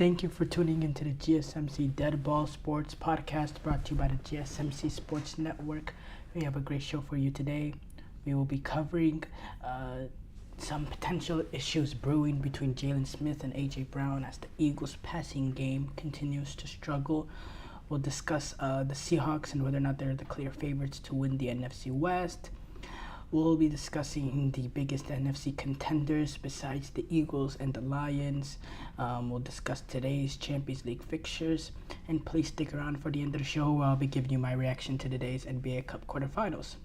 Thank you for tuning into the GSMC Dead Ball Sports Podcast brought to you by the GSMC Sports Network. We have a great show for you today. We will be covering some potential issues brewing between Jalen Smith and A.J. Brown as the Eagles' passing game continues to struggle. We'll discuss the Seahawks and whether or not they're the clear favorites to win the NFC West. We'll be discussing the biggest NFC contenders besides the Eagles and the Lions. We'll discuss today's Champions League fixtures. And please stick around for the end of the show where I'll be giving you my reaction to today's NBA Cup quarterfinals.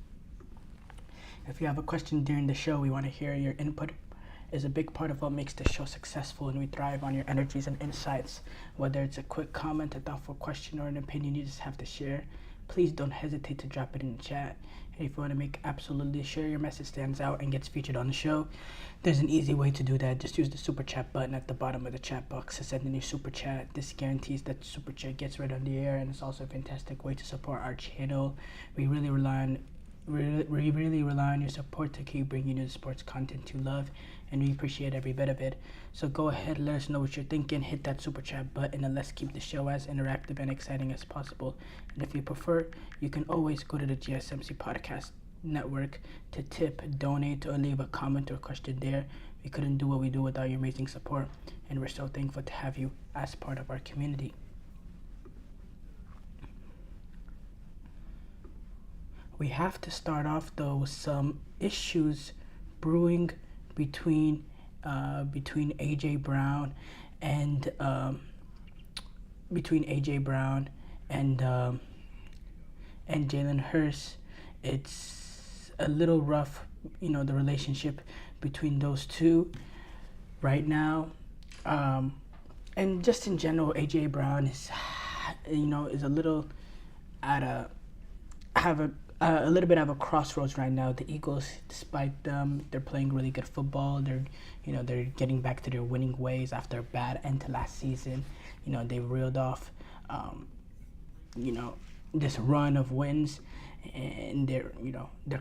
If you have a question during the show, we want to hear your input. Is a big part of what makes the show successful, and we thrive on your energies and insights. Whether it's a quick comment, a thoughtful question, or an opinion you just have to share, please don't hesitate to drop it in the chat. And if you want to make absolutely sure your message stands out and gets featured on the show, there's an easy way to do that. Just use the super chat button at the bottom of the chat box to send in your super chat. This guarantees that super chat gets read on the air, and it's also a fantastic way to support our channel. We really rely on your support to keep bringing you the sports content you love, and we appreciate every bit of it. So go ahead, let us know what you're thinking, hit that super chat button, and let's keep the show as interactive and exciting as possible. And if you prefer, you can always go to the GSMC Podcast Network to tip, donate, or leave a comment or question there. We couldn't do what we do without your amazing support, and we're so thankful to have you as part of our community. We have to start off though with some issues brewing between A.J. Brown and Jalen Hurts. It's a little rough, the relationship between those two right now, and just in general, A.J. Brown is a little a little bit of a crossroads right now. The Eagles, despite them, they're playing really good football. They're getting back to their winning ways after a bad end to last season. They reeled off, this run of wins, and they're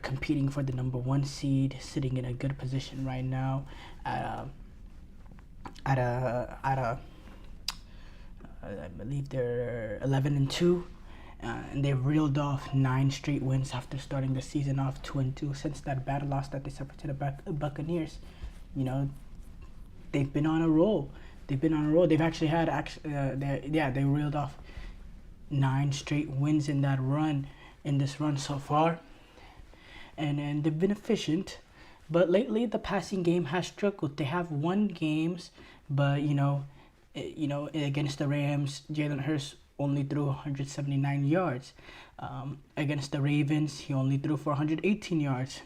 competing for the number one seed, sitting in a good position right now. I believe they're 11-2. And they've reeled off 9 straight wins after starting the season off 2-2 since that bad loss that they suffered to the Buccaneers. They've been on a roll. They've actually had they reeled off 9 straight wins in this run so far, and they've been efficient. But lately, the passing game has struggled. They have won games, but against the Rams, Jalen Hurts only threw 179 yards. Against the Ravens, he only threw for 118 yards.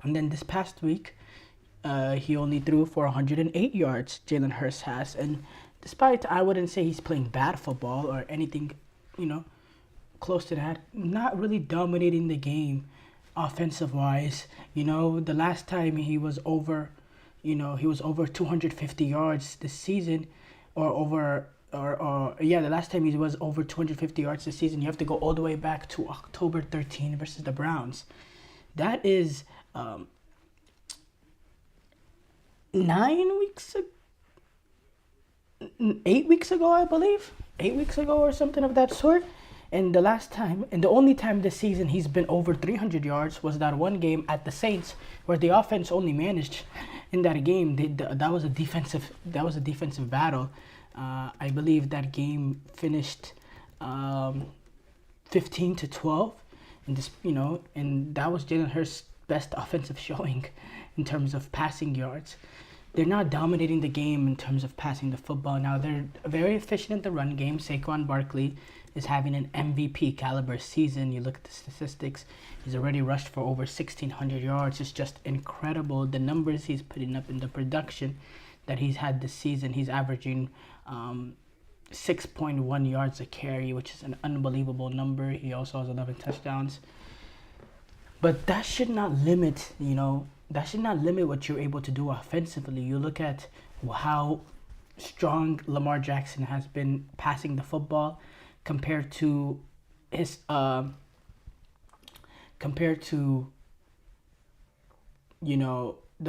And then this past week, he only threw for 108 yards, Jalen Hurts has. And despite, I wouldn't say he's playing bad football or anything, close to that, not really dominating the game offensive-wise. The last time he was over 250 yards this season, the last time he was over 250 yards this season, you have to go all the way back to October 13 versus the Browns. That is 8 weeks ago, I believe. 8 weeks ago or something of that sort. And the only time this season he's been over 300 yards was that one game at the Saints, where the offense only managed in that game. That was a defensive battle. I believe that game finished 15-12, and that was Jalen Hurts' best offensive showing in terms of passing yards. They're not dominating the game in terms of passing the football. Now, they're very efficient in the run game. Saquon Barkley is having an MVP caliber season. You look at the statistics, he's already rushed for over 1,600 yards. It's just incredible, the numbers he's putting up in the production that he's had this season. He's averaging 6.1 yards a carry, which is an unbelievable number. He also has 11 touchdowns. But that should not limit, what you're able to do offensively. You look at how strong Lamar Jackson has been passing the football compared to the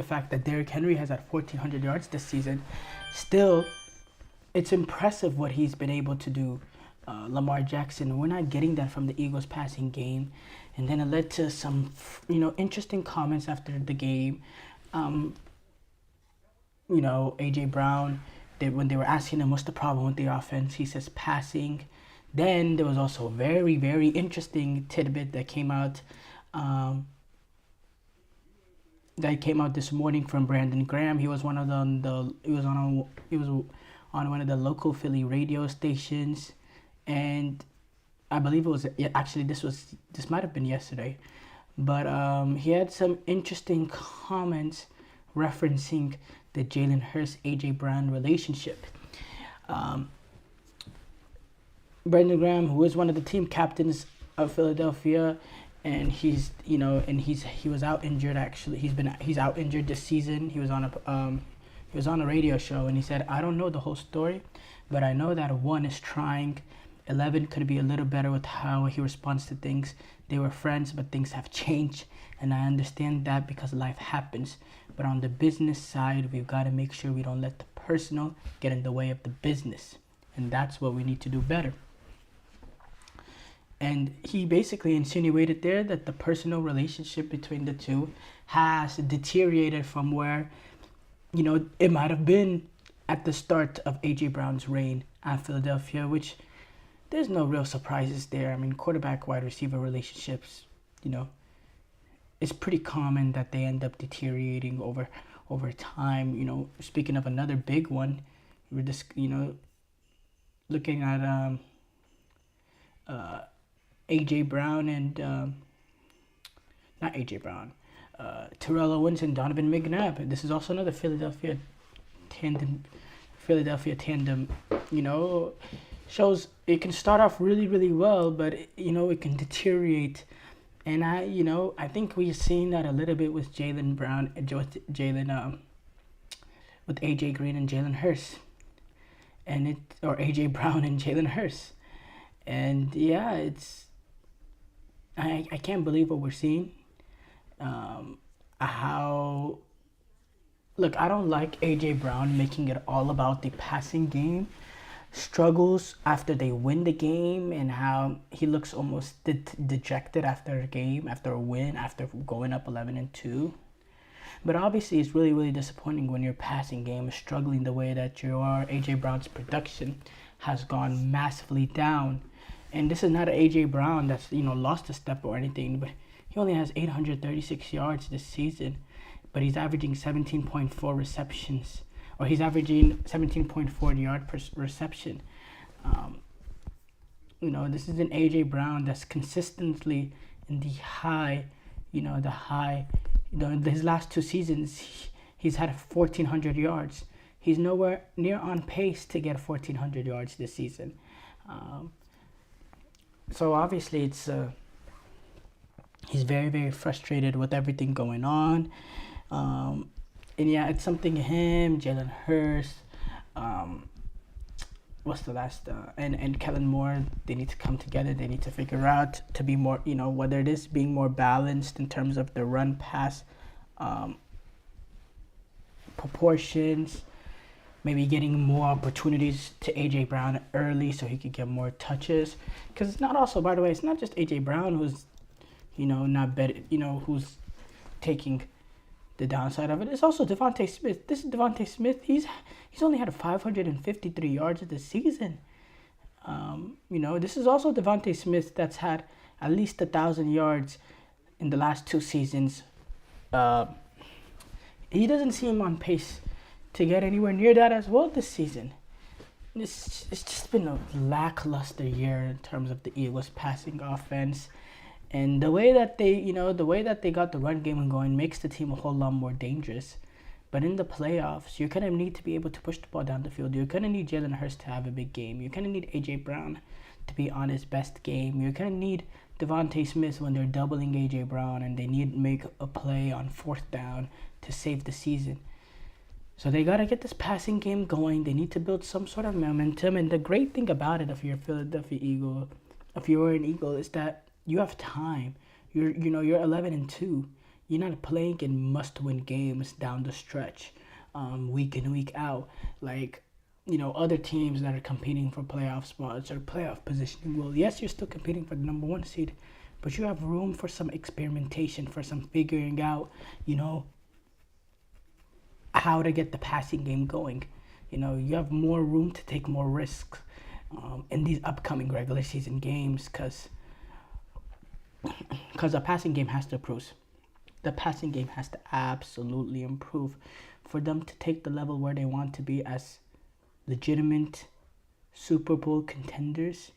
fact that Derrick Henry has had 1,400 yards this season. Still, it's impressive what he's been able to do. Lamar Jackson, we're not getting that from the Eagles passing game. And then it led to some, interesting comments after the game. Um, A.J. Brown, when they were asking him what's the problem with the offense, he says passing. Then there was also a very, very interesting tidbit that came out this morning from Brandon Graham. He was one of he was on one of the local Philly radio stations, and I believe it was actually this might have been yesterday, but he had some interesting comments referencing the Jalen Hurts A.J. Brown relationship. Brandon Graham, who is one of the team captains of Philadelphia, and he was out injured. Actually, he's out injured this season. He was on a radio show, and he said, "I don't know the whole story, but I know that 1 is trying. 11 could be a little better with how he responds to things. They were friends, but things have changed, and I understand that because life happens. But on the business side, we've got to make sure we don't let the personal get in the way of the business, and that's what we need to do better." And he basically insinuated there that the personal relationship between the two has deteriorated from where, it might have been at the start of A.J. Brown's reign at Philadelphia, which there's no real surprises there. I mean, quarterback-wide receiver relationships, it's pretty common that they end up deteriorating over time. Speaking of another big one, we're just, looking at A.J. Brown and not A.J. Brown, Terrell Owens and Donovan McNabb. This is also another Philadelphia tandem. Shows it can start off really, really well, but it can deteriorate. And I think we've seen that a little bit with Jalen Brown, with A.J. Green and Jalen Hurts, or A.J. Brown and Jalen Hurts. And yeah, I can't believe what we're seeing. Look, I don't like A.J. Brown making it all about the passing game struggles after they win the game, and how he looks almost dejected after a game, after a win, after going up 11-2. But obviously, it's really, really disappointing when your passing game is struggling the way that you are. A.J. Brown's production has gone massively down. And this is not an A.J. Brown that's, lost a step or anything, but he only has 836 yards this season, but he's averaging 17.4 receptions, or he's averaging 17.4 yard per reception. This is an A.J. Brown that's consistently in the high, his last 2 seasons, he's had 1,400 yards. He's nowhere near on pace to get 1,400 yards this season. So obviously he's very, very frustrated with everything going on. And yeah, it's something him, Jalen Hurts, what's the last, and Kellen Moore, they need to come together. They need to figure out to be more, whether it is being more balanced in terms of the run pass proportions, maybe getting more opportunities to A.J. Brown early so he could get more touches. Because it's not also, by the way, it's not just A.J. Brown who's, not better, who's taking the downside of it. It's also Devontae Smith. This is Devontae Smith. He's only had 553 yards this season. This is also Devontae Smith that's had at least 1,000 yards in the last 2 seasons. He doesn't seem on pace to get anywhere near that as well this season. It's just been a lackluster year in terms of the Eagles' passing offense, and the way that they got the run game going makes the team a whole lot more dangerous. But in the playoffs, you're gonna need to be able to push the ball down the field. You're gonna need Jalen Hurts to have a big game. You're gonna need A.J. Brown to be on his best game. You're gonna need Devontae Smith when they're doubling A.J. Brown and they need to make a play on 4th down to save the season. So they got to get this passing game going. They need to build some sort of momentum. And the great thing about it, if you're a Philadelphia Eagle, if you were an Eagle, is that you have time. You're 11-2. You're not playing in must-win games down the stretch, week in, week out. Like, other teams that are competing for playoff spots or playoff positioning. Well, yes, you're still competing for the number one seed, but you have room for some experimentation, for some figuring out, how to get the passing game going. You have more room to take more risks in these upcoming regular season games because the passing game has to improve. The passing game has to absolutely improve for them to take the level where they want to be as legitimate Super Bowl contenders.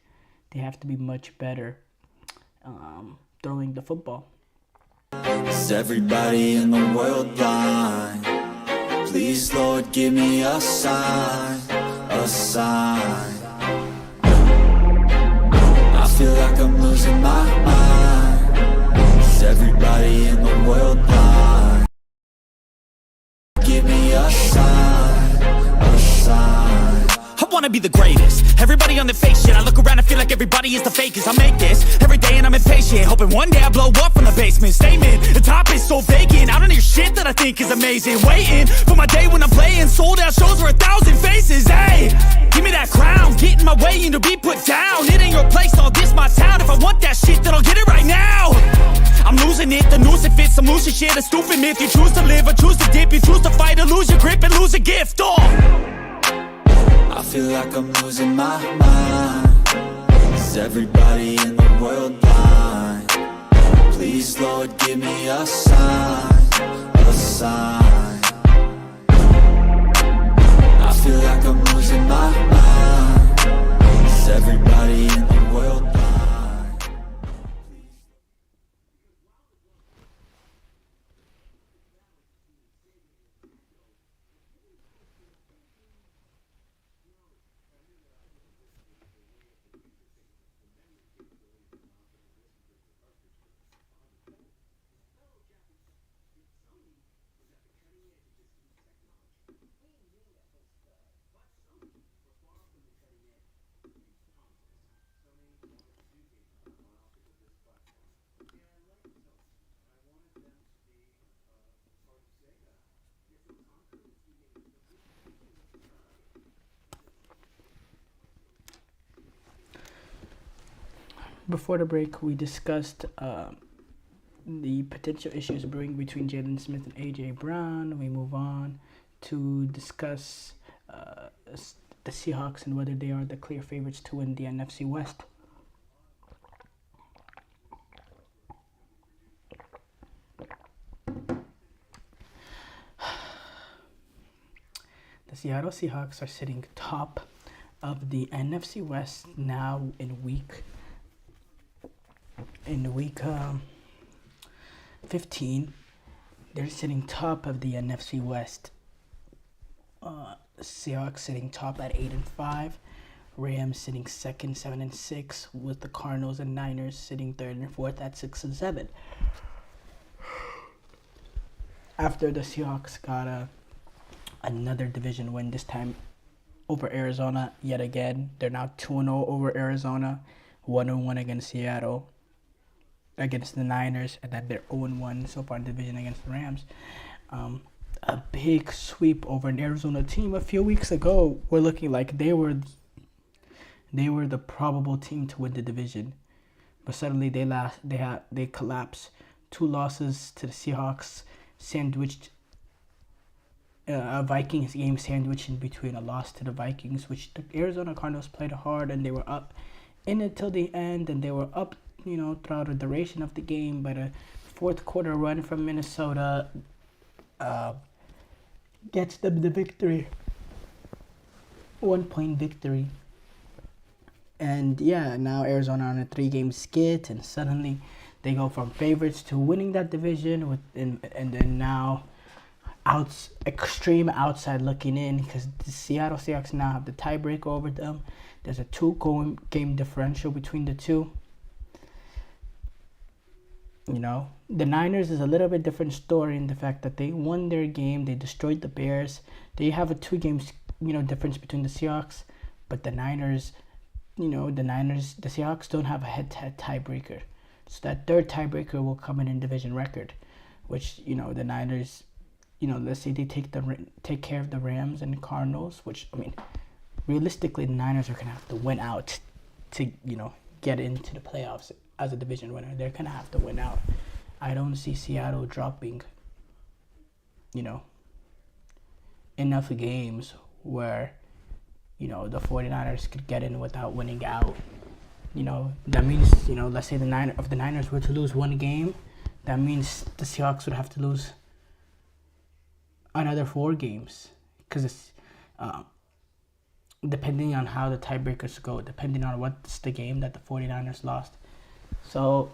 They have to be much better throwing the football. Is everybody in the world blind? Please, Lord, give me a sign, a sign. I feel like I'm losing my mind. Is everybody in the world blind? Give me a sign, a sign. I wanna be the greatest. Everybody on the fake shit. I look around and feel like everybody is the fakest. I make this every day and I'm impatient, hoping one day I blow up from the basement. Statement, the top is so vacant. I don't hear shit that I think is amazing. Waiting for my day when I'm playing sold out shows for 1,000 faces. Hey, give me that crown, get in my way and to be put down. It ain't your place, all this my town. If I want that shit, then I'll get it right now. I'm losing it, the noose it fits, some losing shit, a stupid myth. You choose to live or choose to dip, you choose to fight or lose your grip and lose a gift. I feel like I'm losing my mind. Is everybody in the world blind? Please, Lord, give me a sign, a sign. I feel like I'm losing my mind. Is everybody in the world blind? Before the break, we discussed the potential issues brewing between Jalen Smith and A.J. Brown. We move on to discuss the Seahawks and whether they are the clear favorites to win the NFC West. The Seattle Seahawks are sitting top of the NFC West now in week 15. They're sitting top of the NFC West. Seahawks sitting top at 8-5. Rams sitting second, 7-6, with the Cardinals and Niners sitting third and fourth at 6-7. After the Seahawks got another division win, this time over Arizona yet again. They're now 2-0 over Arizona, 1-1 against Seattle, against the Niners, and then they're 0-1 so far in the division against the Rams. A big sweep over an Arizona team a few weeks ago were looking like they were the probable team to win the division, but suddenly they collapsed. 2 losses to the Seahawks, sandwiched a Vikings game sandwiched in between a loss to the Vikings, which the Arizona Cardinals played hard and they were up in it till the end, and they were up throughout the duration of the game. But a fourth quarter run from Minnesota gets them the victory, 1-point victory. And yeah, now Arizona on a 3-game skid, and suddenly they go from favorites to winning that division and then now extreme outside looking in, because the Seattle Seahawks now have the tiebreaker over them. There's a 2-game differential between the two. The Niners is a little bit different story in the fact that they won their game. They destroyed the Bears. They have a 2-game, difference between the Seahawks, but the Niners, the Seahawks don't have a head-to-head tiebreaker. So that third tiebreaker will come in division record, which, the Niners, let's say they take care of the Rams and Cardinals, which, realistically, the Niners are going to have to win out to, get into the playoffs as a division winner. They're going to have to win out. I don't see Seattle dropping, enough games where, the 49ers could get in without winning out. That means, let's say the Niners were to lose one game, that means the Seahawks would have to lose another 4 games. Because it's depending on how the tiebreakers go, depending on what's the game that the 49ers lost. So,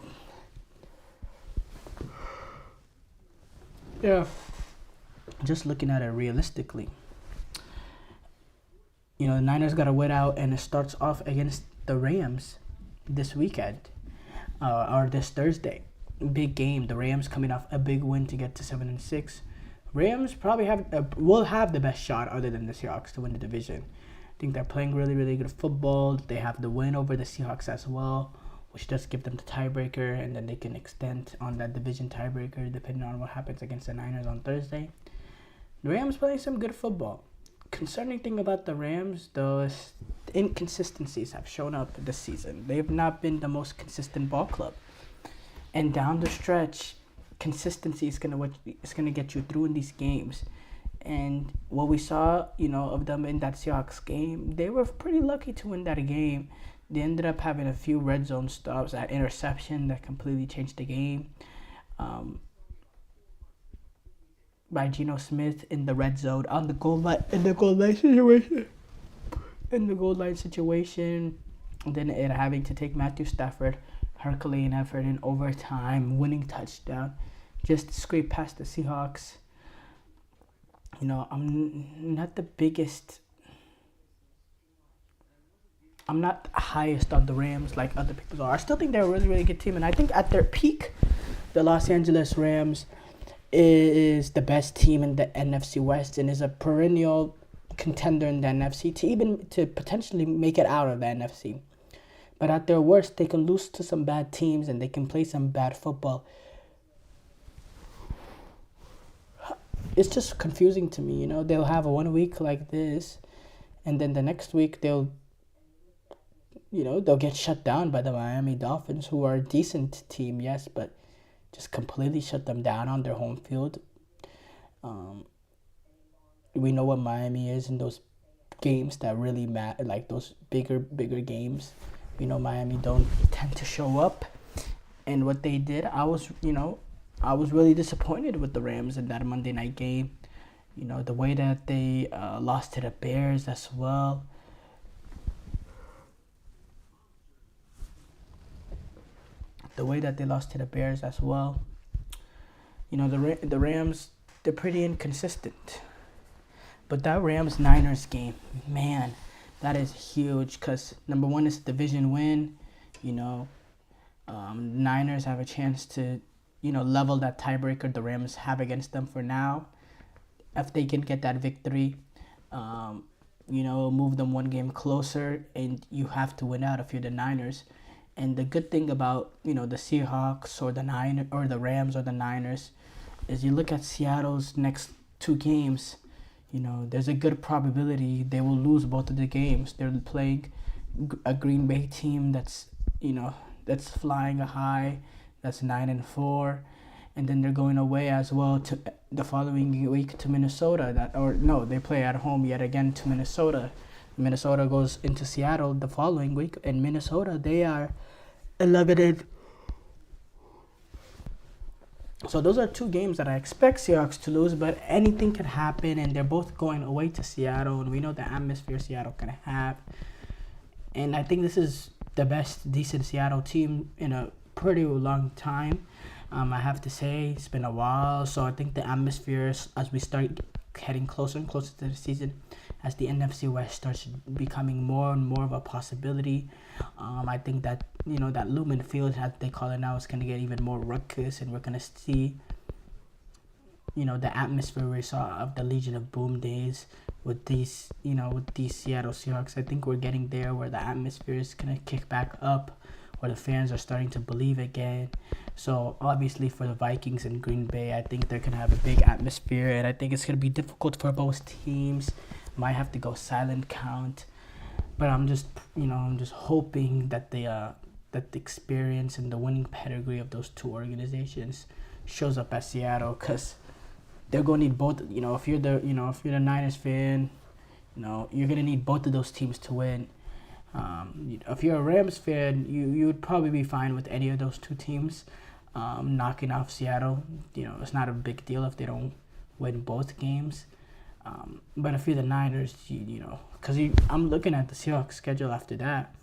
yeah, just looking at it realistically, the Niners got to win out, and it starts off against the Rams this weekend, or this Thursday. Big game. The Rams coming off a big win to get to 7-6. Rams probably will have the best shot other than the Seahawks to win the division. I think they're playing really, really good football. They have the win over the Seahawks as well, which does give them the tiebreaker, and then they can extend on that division tiebreaker depending on what happens against the Niners on Thursday. The Rams playing some good football. Concerning thing about the Rams, those inconsistencies have shown up this season. They've not been the most consistent ball club. And down the stretch, consistency is gonna get you through in these games. And what we saw, of them in that Seahawks game, they were pretty lucky to win that game. They ended up having a few red zone stops, that interception that completely changed the game. By Geno Smith in the red zone on the goal line situation. And then it having to take Matthew Stafford, Herculean effort in overtime, winning touchdown, just to scrape past the Seahawks. I'm not the biggest. I'm not the highest on the Rams like other people are. I still think they're a really, really good team, and I think at their peak, the Los Angeles Rams is the best team in the NFC West and is a perennial contender in the NFC to potentially make it out of the NFC. But at their worst, they can lose to some bad teams and they can play some bad football. It's just confusing to me, They'll have 1 week like this, and then the next week they'll get shut down by the Miami Dolphins, who are a decent team, yes, but just completely shut them down on their home field. We know what Miami is in those games that really matter, like those bigger games. We know Miami don't tend to show up. And what they did, I was really disappointed with the Rams in that Monday night game. The way that they lost to the Bears as well. The Rams, they're pretty inconsistent. But that Rams-Niners game, man, that is huge because, number one, it's a division win. Niners have a chance to, level that tiebreaker the Rams have against them for now. If they can get that victory, move them 1 game closer, and you have to win out if you're the Niners. And the good thing about, the Seahawks or the Rams or the Niners is you look at Seattle's next 2 games, there's a good probability they will lose both of the games. They're playing a Green Bay team that's flying high, that's 9-4, and then they're going away as well to the following week to Minnesota. They play at home yet again to Minnesota. Minnesota goes into Seattle the following week, and Minnesota, they are 11. So those are 2 games that I expect Seahawks to lose, but anything can happen, and they're both going away to Seattle, and we know the atmosphere Seattle can have. And I think this is the best decent Seattle team in a pretty long time. I have to say, it's been a while, so I think the atmosphere, as we start heading closer and closer to the season, as the NFC West starts becoming more and more of a possibility, I think that, that Lumen Field, as they call it now, is going to get even more ruckus, and we're going to see, the atmosphere we saw of the Legion of Boom days with these Seattle Seahawks. I think we're getting there where the atmosphere is going to kick back up, where the fans are starting to believe again. So obviously for the Vikings and Green Bay, I think they're going to have a big atmosphere, and I think it's going to be difficult for both teams. Might have to go silent count. But I'm just hoping that the experience and the winning pedigree of those two organizations shows up at Seattle, because they're going to need both. If you're the Niners fan, you're going to need both of those teams to win. If you're a Rams fan, you would probably be fine with any of those two teams knocking off Seattle. It's not a big deal if they don't win both games. But if you're the Niners, because I'm looking at the Seahawks schedule after that.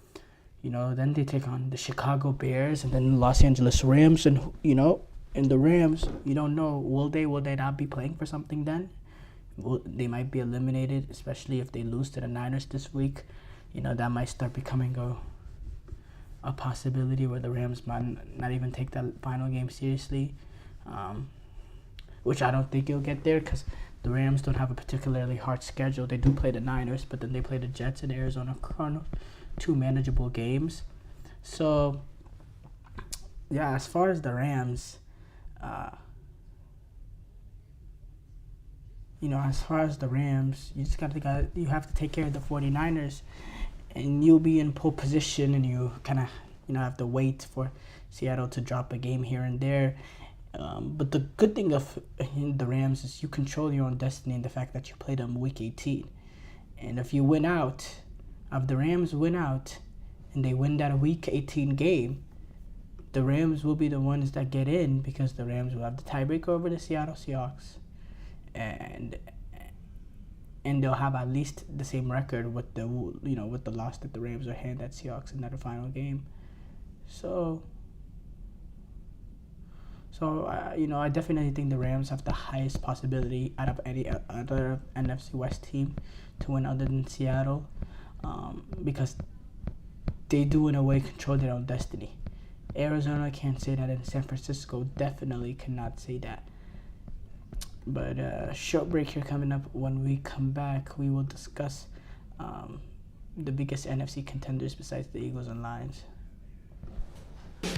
Then they take on the Chicago Bears and then Los Angeles Rams, and the Rams, you don't know, will they not be playing for something then? They might be eliminated, especially if they lose to the Niners this week. That might start becoming a possibility where the Rams might not even take that final game seriously, which I don't think you'll get there, because the Rams don't have a particularly hard schedule. They do play the Niners, but then they play the Jets and Arizona Cardinals, 2 manageable games. So, yeah, as far as the Rams, you have to take care of the 49ers, and you'll be in pole position, and you kind of have to wait for Seattle to drop a game here and there. But the good thing of the Rams is you control your own destiny, and the fact that you play them week 18. And if you win out, if the Rams win out and they win that week 18 game, the Rams will be the ones that get in, because the Rams will have the tiebreaker over the Seattle Seahawks, and they'll have at least the same record with the loss that the Rams will hand at Seahawks in that final game. So I definitely think the Rams have the highest possibility out of any other NFC West team to win other than Seattle, because they do in a way control their own destiny. Arizona can't say that, and San Francisco definitely cannot say that. But short break here coming up. When we come back, we will discuss the biggest NFC contenders besides the Eagles and Lions.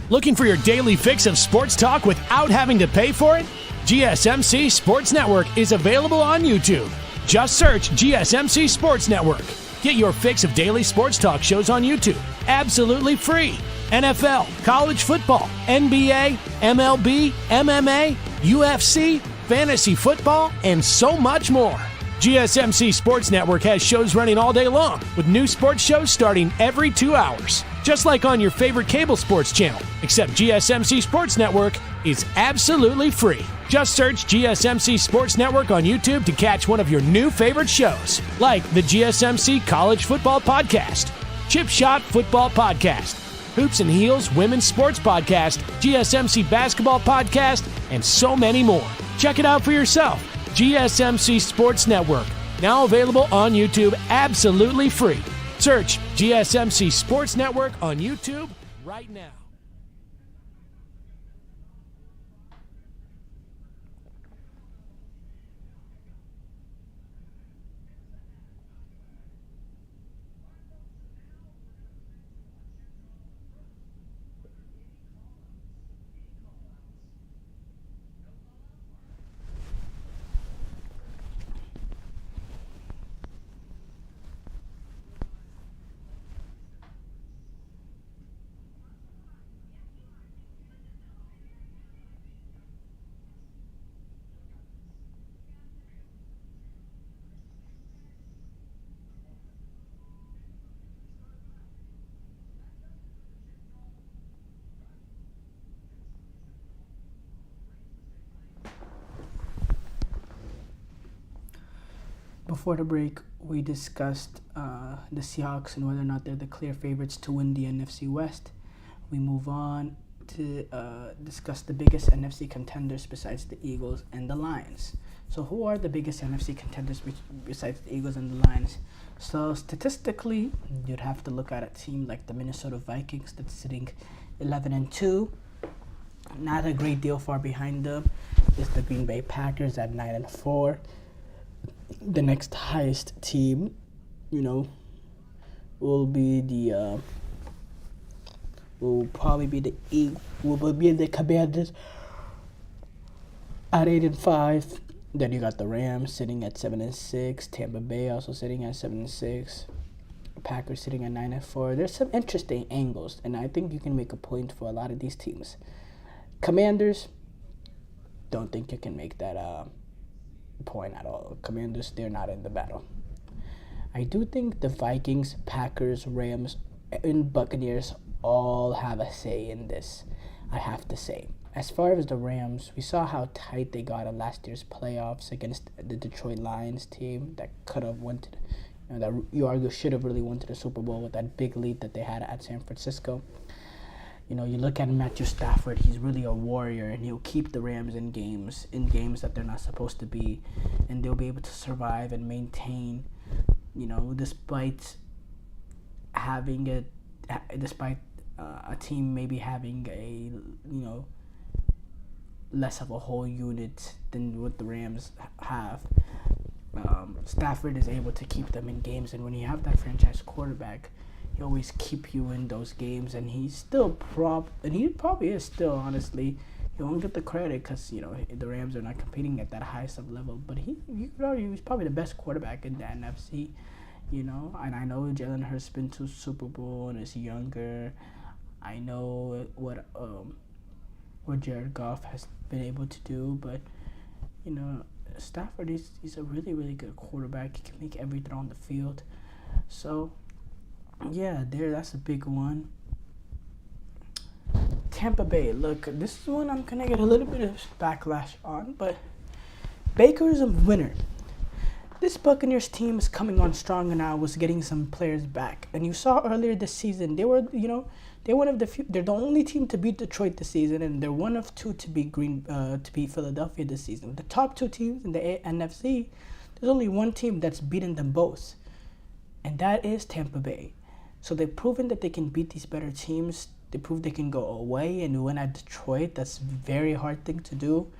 Looking for your daily fix of sports talk without having to pay for it? GSMC Sports Network is available on YouTube. Just search GSMC Sports Network. Get your fix of daily sports talk shows on YouTube, absolutely free. NFL, college football, NBA, MLB, MMA, UFC, fantasy football, and so much more. GSMC Sports Network has shows running all day long, with new sports shows starting every 2 hours. Just like on your favorite cable sports channel, except GSMC Sports Network is absolutely free. Just search GSMC Sports Network on YouTube to catch one of your new favorite shows, like the GSMC College Football Podcast, Chip Shot Football Podcast, Hoops and Heels Women's Sports Podcast, GSMC Basketball Podcast, and so many more. Check it out for yourself. GSMC Sports Network, now available on YouTube absolutely free. Search GSMC Sports Network on YouTube right now. Before the break, we discussed the Seahawks and whether or not they're the clear favorites to win the NFC West. We move on to discuss the biggest NFC contenders besides the Eagles and the Lions. So who are the biggest NFC contenders besides the Eagles and the Lions? So statistically, you'd have to look at a team like the Minnesota Vikings that's sitting 11-2. Not a great deal far behind them is the Green Bay Packers at 9-4. The next highest team, will probably be the Commanders at 8-5. Then you got the Rams sitting at 7-6. Tampa Bay also sitting at 7-6. Packers sitting at 9-4. There's some interesting angles, and I think you can make a point for a lot of these teams. Commanders, don't think you can make that point at all. Commanders, they're not in the battle. I do think the Vikings, Packers, Rams, and Buccaneers all have a say in this, I have to say. As far as the Rams, we saw how tight they got in last year's playoffs against the Detroit Lions team that could have went to, that you argue should have really went to the Super Bowl with that big lead that they had at San Francisco. You look at Matthew Stafford, he's really a warrior, and he'll keep the Rams in games that they're not supposed to be, and they'll be able to survive and maintain, despite having a team maybe having a, less of a whole unit than what the Rams have. Stafford is able to keep them in games, and when you have that franchise quarterback, he always keep you in those games, and he's still he probably is still, honestly. He won't get the credit because, the Rams are not competing at that highest of level, but you could argue he's probably the best quarterback in the NFC, and I know Jalen Hurts been to Super Bowl and is younger. I know what Jared Goff has been able to do, but Stafford he's a really, really good quarterback. He can make every throw on the field. So yeah, that's a big one. Tampa Bay, look, this is one I'm gonna get a little bit of backlash on, but Baker is a winner. This Buccaneers team is coming on strong now, was getting some players back. And you saw earlier this season, they were, they're one of the few, they're the only team to beat Detroit this season, and they're one of two to beat Philadelphia this season. The top two teams in the NFC, there's only one team that's beaten them both, and that is Tampa Bay. So they've proven that they can beat these better teams. They proved they can go away and win at Detroit. That's a very hard thing to do.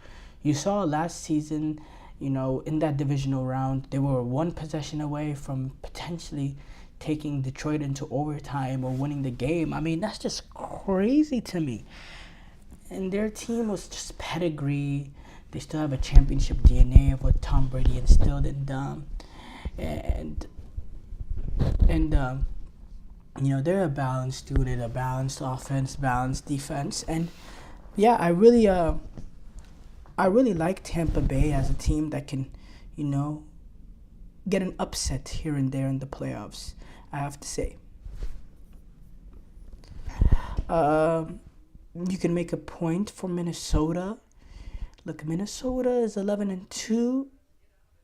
You saw last season, in that divisional round, they were one possession away from potentially taking Detroit into overtime or winning the game. I mean, that's just crazy to me. And their team was just pedigree. They still have a championship DNA of what Tom Brady instilled in them. And they're a balanced unit, a balanced offense, balanced defense. And yeah, I really like Tampa Bay as a team that can, get an upset here and there in the playoffs, I have to say. You can make a point for Minnesota. Look, Minnesota is 11-2,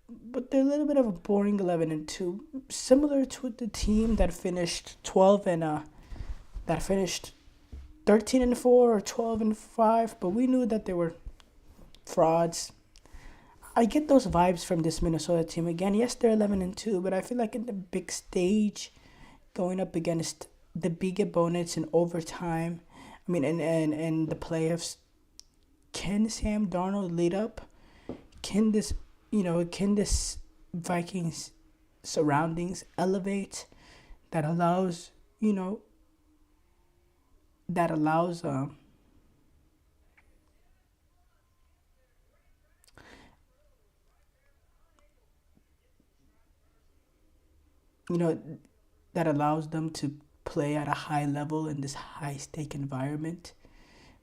but they're a little bit of a boring 11-2, similar to the team that finished 13-4 or 12-5, but we knew that they were frauds. I get those vibes from this Minnesota team again. Yes, they're 11-2, but I feel like in the big stage, going up against the big opponents in overtime, and the playoffs, can Sam Darnold lead up? Can this Vikings surroundings elevate that allows that allows them to play at a high level in this high-stake environment?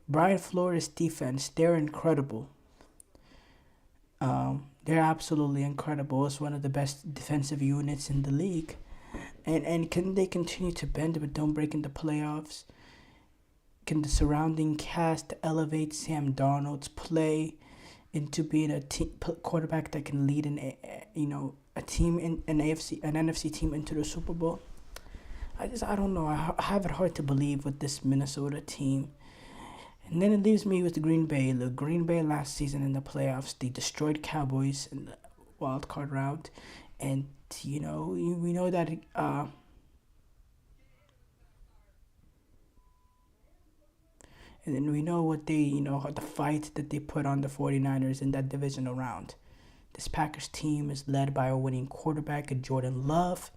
Brian Flores' defense, they're incredible. They're absolutely incredible. It's one of the best defensive units in the league. And can they continue to bend but don't break into playoffs? Can the surrounding cast elevate Sam Darnold's play into being a quarterback that can lead a team in an NFC team into the Super Bowl? I don't know. I have it hard to believe with this Minnesota team. And then it leaves me with Green Bay. Look, Green Bay last season in the playoffs, they destroyed Cowboys in the wild card round, and we know that and then we know what they the fight that they put on the 49ers in that divisional round. This Packers team is led by a winning quarterback in Jordan Love.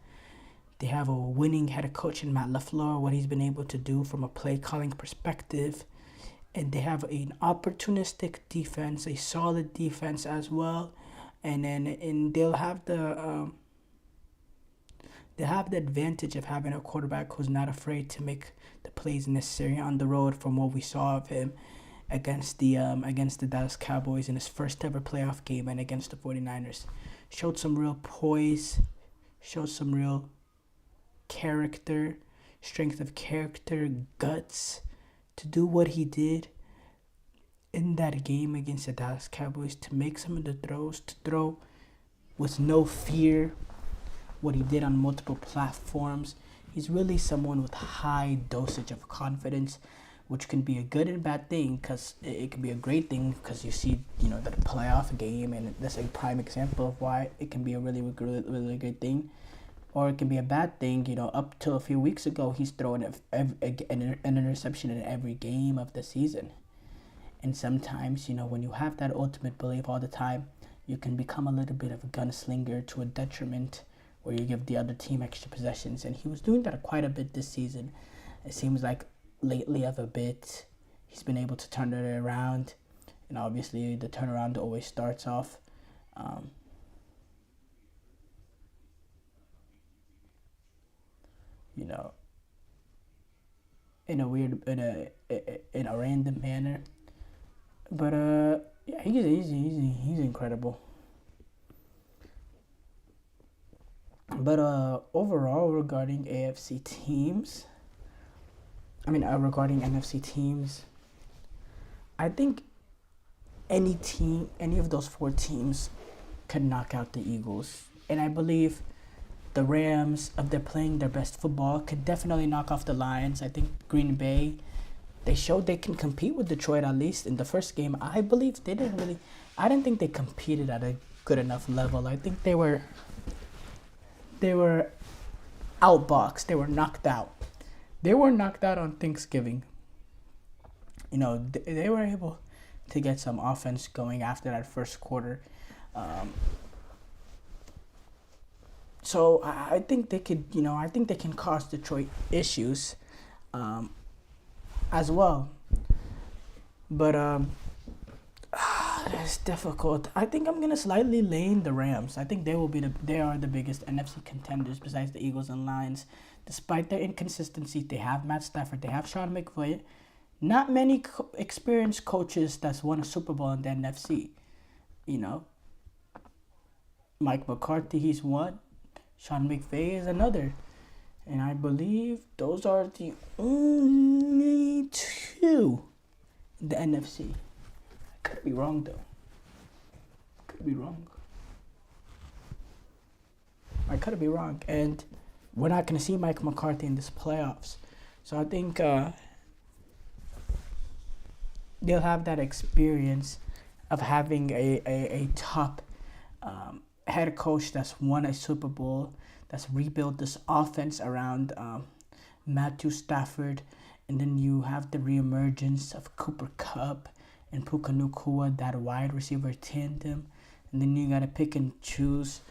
They have a winning head coach in Matt LaFleur, what he's been able to do from a play calling perspective. And they have an opportunistic defense, a solid defense as well. And they'll have the they have the advantage of having a quarterback who's not afraid to make the plays necessary on the road. From what we saw of him against the Dallas Cowboys in his first ever playoff game and against the 49ers, showed some real poise, showed some real character, strength of character, guts to do what he did in that game against the Dallas Cowboys, to make some of the throws, to throw with no fear, what he did on multiple platforms. He's really someone with high dosage of confidence, which can be a good and bad thing, because it can be a great thing because you see, the playoff game, and that's a prime example of why it can be a really, really, really good thing. Or it can be a bad thing. Up till a few weeks ago, he's throwing an interception in every game of the season. And sometimes, when you have that ultimate belief all the time, you can become a little bit of a gunslinger to a detriment, where you give the other team extra possessions. And he was doing that quite a bit this season. It seems like lately of a bit, he's been able to turn it around. And obviously the turnaround always starts off in a weird, in a random manner. But yeah, he's incredible. But overall, regarding NFC teams, regarding NFC teams, I think any of those 4 teams could knock out the Eagles. And I believe the Rams, if they're playing their best football, could definitely knock off the Lions. I think Green Bay, they showed they can compete with Detroit, at least in the first game. I believe I didn't think they competed at a good enough level. I think they were outboxed. They were knocked out. They were knocked out on Thanksgiving. They were able to get some offense going after that first quarter. So I think they could, I think they can cause Detroit issues as well. But it's difficult. I think I'm gonna slightly lean the Rams. I think they are the biggest NFC contenders besides the Eagles and Lions. Despite their inconsistency, they have Matt Stafford, they have Sean McVay. Not many experienced coaches that's won a Super Bowl in the NFC. Mike McCarthy, he's one. Sean McVay is another. And I believe those are the only 2 in the NFC. I could be wrong, though. I could be wrong. And we're not going to see Mike McCarthy in this playoffs. So I think they'll have that experience of having a top head coach that's won a Super Bowl, that's rebuilt this offense around Matthew Stafford. And then you have the reemergence of Cooper Kupp and Puka Nacua, that wide receiver tandem. And then you got to pick and choose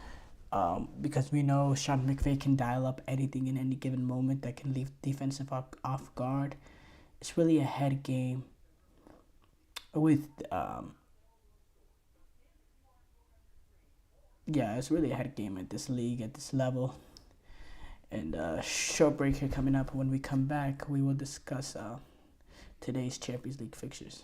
because we know Sean McVay can dial up anything in any given moment that can leave defensive off guard. It's really a head game with it's really a head game at this league, at this level. And short break here coming up. When we come back, we will discuss today's Champions League fixtures.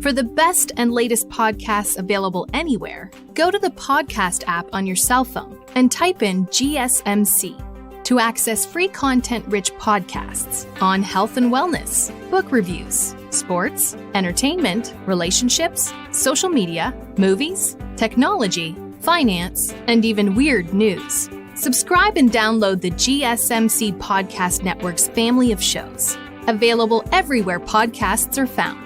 For the best and latest podcasts available anywhere, go to the podcast app on your cell phone and type in GSMC to access free content-rich podcasts on health and wellness, book reviews, sports, entertainment, relationships, social media, movies, technology, finance, and even weird news. Subscribe and download the GSMC Podcast Network's family of shows, available everywhere podcasts are found.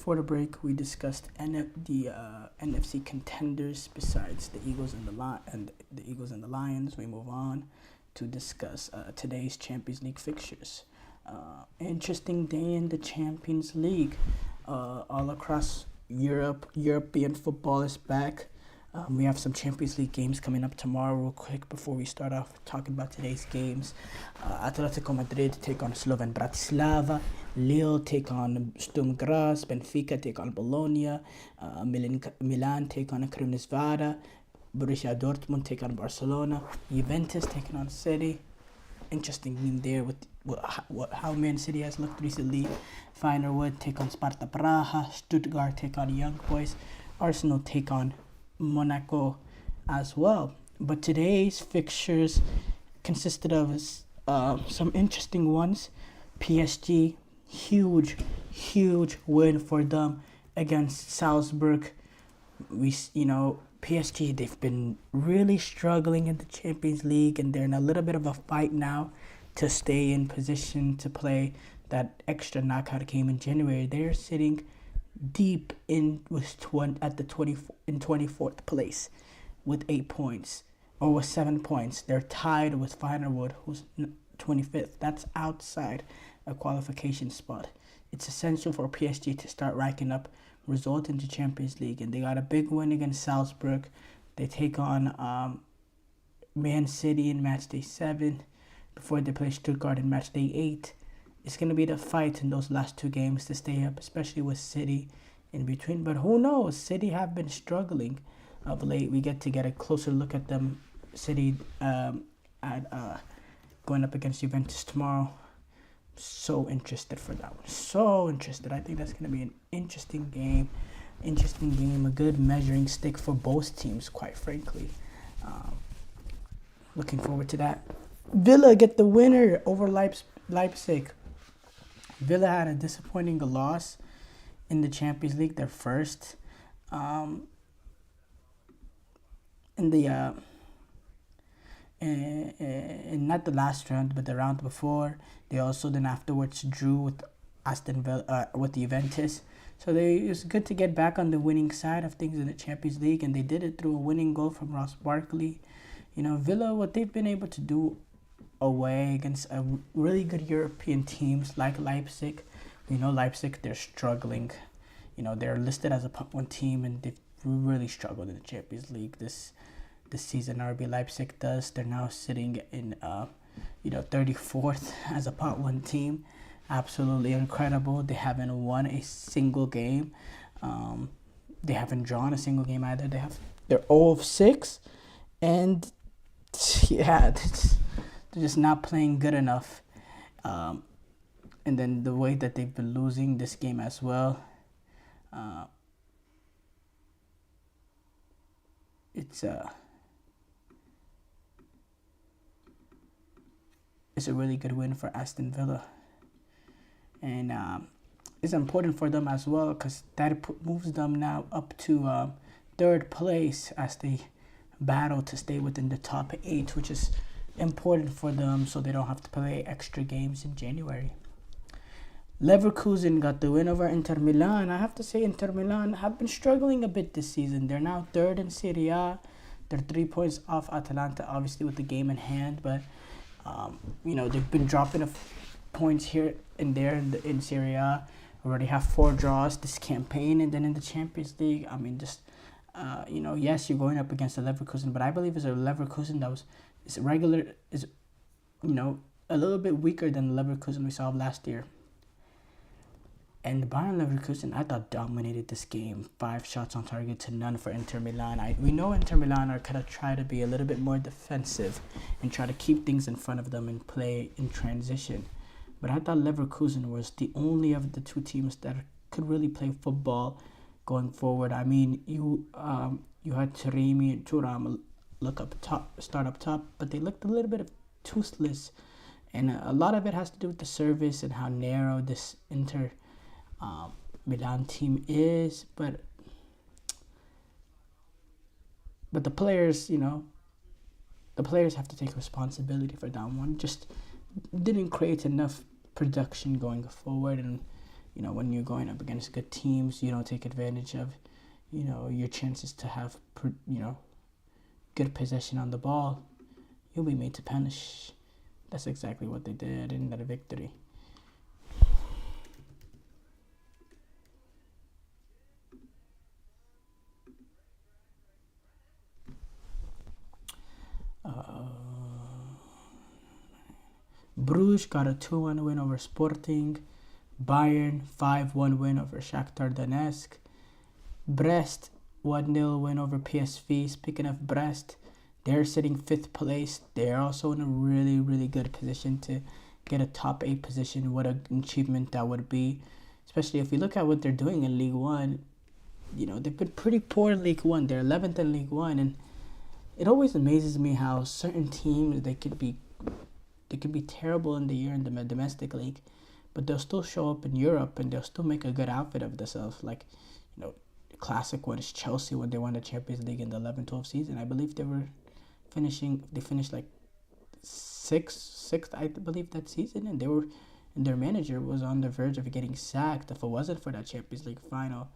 before the break, we discussed the NFC contenders besides the Eagles and the Lions. We move on to discuss today's Champions League fixtures. Interesting day in the Champions League. All across Europe, European football is back. We have some Champions League games coming up tomorrow. Real quick before we start off talking about today's games, Atletico Madrid take on Slovan Bratislava, Lille take on Sturm Graz, Benfica take on Bologna, Milan take on Krasnodar, Borussia Dortmund take on Barcelona, Juventus taking on City. Interesting game there with how Man City has looked recently. Feyenoord take on Sparta Praha, Stuttgart take on Young Boys, Arsenal take on Monaco as well. But today's fixtures consisted of some interesting ones. PSG, huge win for them against Salzburg. PSG, they've been really struggling in the Champions League, and they're in a little bit of a fight now to stay in position to play that extra knockout game in January. They're sitting deep in with 24th place with 8 points, or with 7 points. They're tied with Feyenoord, who's 25th. That's outside a qualification spot. It's essential for PSG to start racking up results into Champions League, and they got a big win against Salzburg. They take on Man City in match day 7 before they play Stuttgart in match day 8. It's going to be the fight in those last two games to stay up, especially with City in between. But who knows? City have been struggling of late. We get a closer look at them. City going up against Juventus tomorrow. So interested for that one. So interested. I think that's going to be an interesting game. A good measuring stick for both teams, quite frankly. Looking forward to that. Villa get the winner over Leipzig. Villa had a disappointing loss in the Champions League, their first. In not the last round, but the round before. They also then afterwards drew with Aston Villa, with Juventus. So it was good to get back on the winning side of things in the Champions League, and they did it through a winning goal from Ross Barkley. Villa, what they've been able to do away against really good European teams like Leipzig. Leipzig, they're struggling. They're listed as a Pot 1 team, and they've really struggled in the Champions League this season. RB Leipzig does. They're now sitting in 34th as a Pot 1 team. Absolutely incredible. They haven't won a single game. They haven't drawn a single game either. They're 0-6, and yeah, they're just not playing good enough. And then the way that they've been losing this game as well. It's a really good win for Aston Villa. And it's important for them as well, because that moves them now up to third place as they battle to stay within the top 8, which is important for them so they don't have to play extra games in January. Leverkusen got the win over Inter Milan. I have to say Inter Milan have been struggling a bit this season. They're now third in Serie A. They're 3 points off Atalanta, obviously, with the game in hand. But, they've been dropping points here and there in Serie A. Already have 4 draws this campaign. And then in the Champions League, yes, you're going up against a Leverkusen. But I believe it's a Leverkusen that is a little bit weaker than the Leverkusen we saw last year. And Bayern Leverkusen, I thought, dominated this game. 5 shots on target to none for Inter Milan. We know Inter Milan are going to try to be a little bit more defensive and try to keep things in front of them and play in transition. But I thought Leverkusen was the only of the two teams that could really play football going forward. You had Taremi and Thuram start up top, but they looked a little bit toothless. And a lot of it has to do with the service and how narrow this Inter Milan team is, but the players, have to take responsibility for that one. Just didn't create enough production going forward, and when you're going up against good teams, you don't take advantage of, your chances to have, good possession on the ball, you'll be made to punish. That's exactly what they did in that victory. Bruges got a 2-1 win over Sporting. Bayern 5-1 win over Shakhtar Donetsk. Brest 1-0 win over PSV. Speaking of Brest, they're sitting 5th place. They're also in a really, really good position to get a top 8 position. What an achievement that would be. Especially if we look at what they're doing in League One. They've been pretty poor in League One. They're 11th in League One. And it always amazes me how certain teams, they could be terrible in the year in the domestic league, but they'll still show up in Europe and they'll still make a good outfit of themselves. Like, the classic one is Chelsea when they won the Champions League in the 11-12 season. I believe they finished like sixth, I believe, that season, and their manager was on the verge of getting sacked if it wasn't for that Champions League final,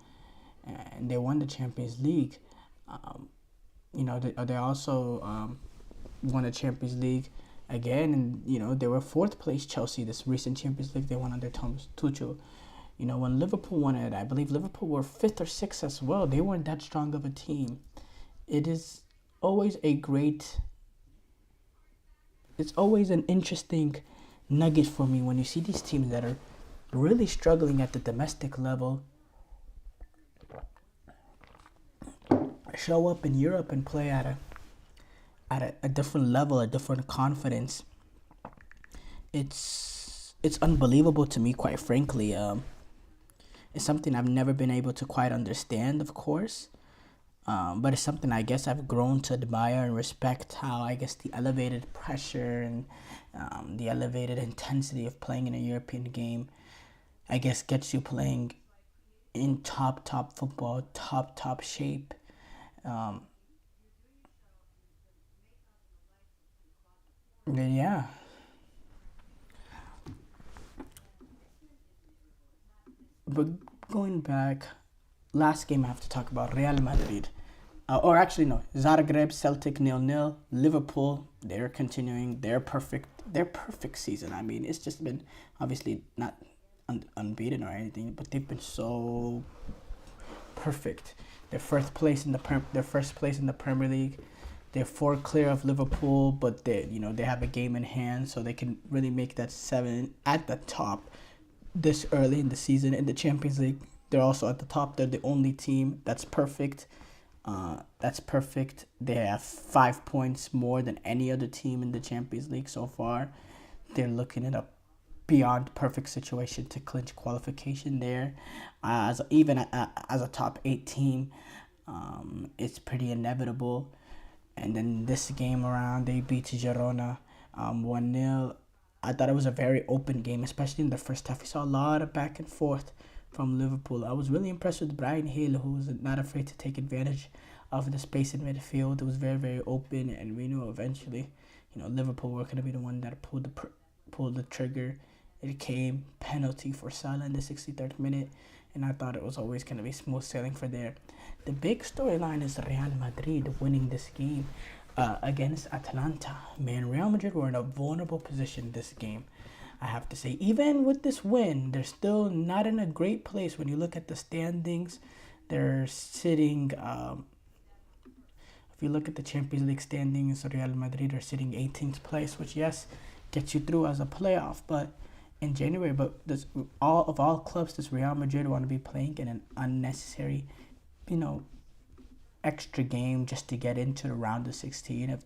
and they won the Champions League. They also won the Champions League again, and they were 4th place Chelsea this recent Champions League they won under Thomas Tuchel. When Liverpool won it, I believe Liverpool were 5th or 6th as well. They weren't that strong of a team. It's always an interesting nugget for me when you see these teams that are really struggling at the domestic level show up in Europe and play at a different level, a different confidence. It's unbelievable to me, quite frankly. It's something I've never been able to quite understand, of course. But it's something I guess I've grown to admire and respect, how I guess the elevated pressure and the elevated intensity of playing in a European game, I guess, gets you playing in top football, top shape. Yeah. But going back, last game I have to talk about Real Madrid. Zagreb, Celtic 0-0. Liverpool, they're continuing their perfect season. I mean, it's just been obviously not unbeaten or anything, but they've been so perfect. They're first place in the Premier League. They're 4 clear of Liverpool, but they have a game in hand, so they can really make that 7 at the top this early in the season. In the Champions League, they're also at the top. They're the only team that's perfect. They have 5 points more than any other team in the Champions League so far. They're looking at a beyond perfect situation to clinch qualification there. As a top 8 team, it's pretty inevitable. And then this game around, they beat Girona 1-0. I thought it was a very open game, especially in the first half. We saw a lot of back and forth from Liverpool. I was really impressed with Bryan Gil, who was not afraid to take advantage of the space in midfield. It was very, very open, and we knew eventually, Liverpool were going to be the one that pulled the trigger. It came, penalty for Salah in the 63rd minute, and I thought it was always going to be smooth sailing for there. The big storyline is Real Madrid winning this game against Atalanta. Man, Real Madrid were in a vulnerable position this game, I have to say. Even with this win, they're still not in a great place. When you look at the standings, they're sitting... if you look at the Champions League standings, Real Madrid are sitting 18th place, which, yes, gets you through as a playoff, but in January. But all clubs, does Real Madrid want to be playing in an unnecessary, extra game just to get into the round of 16 of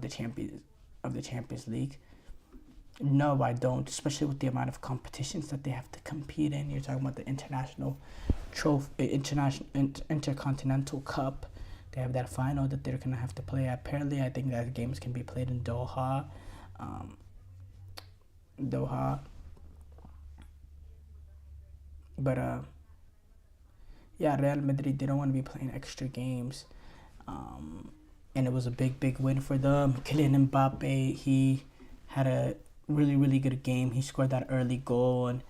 the Champions League? No, I don't. Especially with the amount of competitions that they have to compete in. You're talking about the Intercontinental Cup. They have that final that they're gonna have to play. Apparently, I think that games can be played in Doha. But Real Madrid, they don't want to be playing extra games. And it was a big win for them. Kylian Mbappe, he had a really, really good game. He scored that early goal, and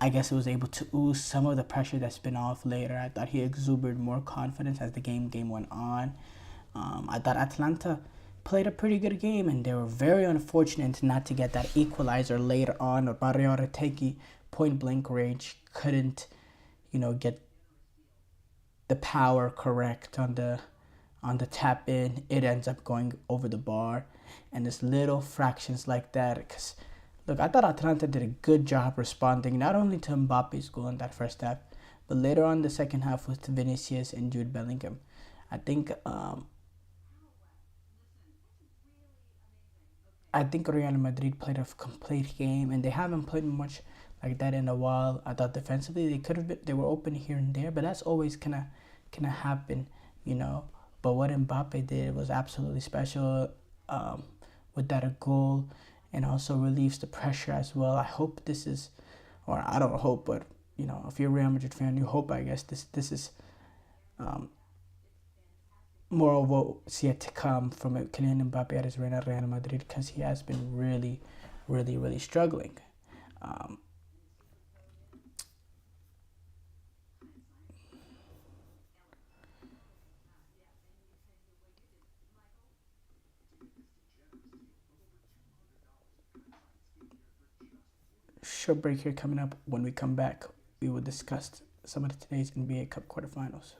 I guess it was able to ooze some of the pressure that's been off later. I thought he exuberant more confidence as the game went on. I thought Atlanta played a pretty good game, and they were very unfortunate not to get that equalizer later on. Mario Retegi, point blank range, couldn't, get the power correct on the tap in. It ends up going over the bar, and it's little fractions like that. Because look, I thought Atlanta did a good job responding not only to Mbappe's goal in that first half, but later on the second half with Vinicius and Jude Bellingham. I think Real Madrid played a complete game, and they haven't played much like that in a while. I thought defensively they were open here and there, but that's always gonna happen, But what Mbappe did was absolutely special, with that goal, and also relieves the pressure as well. I hope this is, or I don't hope, but if you're a Real Madrid fan, you hope, I guess, this is more of what's yet to come from Kylian Mbappe at his reign at Real Madrid, because he has been really, really, really struggling. Short break here coming up. When we come back, we will discuss some of today's NBA Cup quarterfinals.